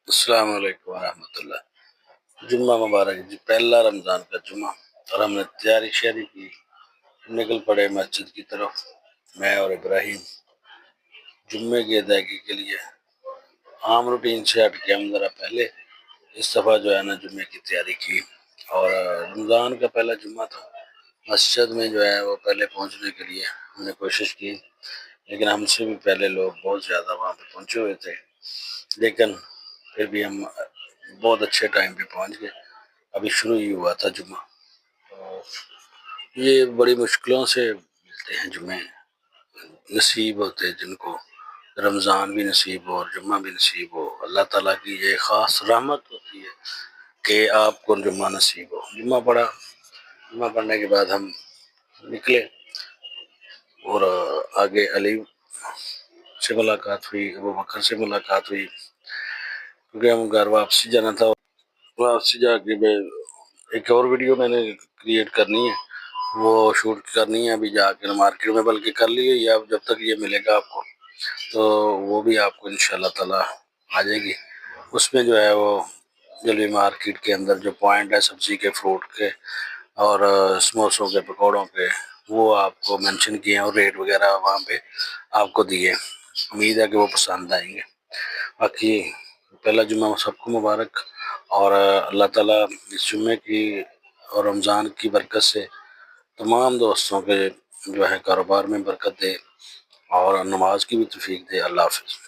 السلام علیکم ورحمۃ اللہ۔ جمعہ مبارک جی، پہلا رمضان کا جمعہ، اور ہم نے تیاری شیاری کی، نکل پڑے مسجد کی طرف، میں اور ابراہیم، جمعے کی ادائیگی کے لیے۔ عام روٹین سے ہٹ کے ہم ذرا پہلے اس دفعہ جو ہے نا جمعے کی تیاری کی، اور رمضان کا پہلا جمعہ تھا، مسجد میں جو ہے وہ پہلے پہنچنے کے لیے ہم نے کوشش کی، لیکن ہم سے بھی پہلے لوگ بہت زیادہ وہاں پہ پہنچے ہوئے تھے، لیکن پھر بھی ہم بہت اچھے ٹائم پہ پہنچ گئے۔ ابھی شروع ہی ہوا تھا جمعہ، تو یہ بڑی مشکلوں سے ملتے ہیں جمعے، نصیب ہوتے ہیں جن کو رمضان بھی نصیب ہو اور جمعہ بھی نصیب ہو۔ اللہ تعالیٰ کی یہ خاص رحمت ہوتی ہے کہ آپ کو جمعہ نصیب ہو۔ جمعہ پڑھا، جمعہ پڑھنے کے بعد ہم نکلے، اور آگے علی سے ملاقات ہوئی، ابو بکر سے ملاقات ہوئی، کیونکہ ہم گھر واپسی جانا تھا۔ واپسی جا کے ایک اور ویڈیو میں نے کریٹ کرنی ہے، وہ شوٹ کرنی ہے ابھی جا کے مارکیٹ میں، بلکہ کر لی ہے، اب جب تک یہ ملے گا آپ کو تو وہ بھی آپ کو انشاءاللہ تعالیٰ آ جائے گی۔ اس میں جو ہے وہ جلوی مارکیٹ کے اندر جو پوائنٹ ہے سبزی کے، فروٹ کے اور سموسوں کے، پکوڑوں کے، وہ آپ کو مینشن کیے ہیں، اور ریٹ وغیرہ وہاں پہ آپ کو دیے۔ امید ہے کہ وہ پسند آئیں گے۔ باقی پہلا جمعہ سب کو مبارک، اور اللہ تعالیٰ اس جمعے کی اور رمضان کی برکت سے تمام دوستوں کے جو ہے کاروبار میں برکت دے، اور نماز کی بھی توفیق دے۔ اللہ حافظ۔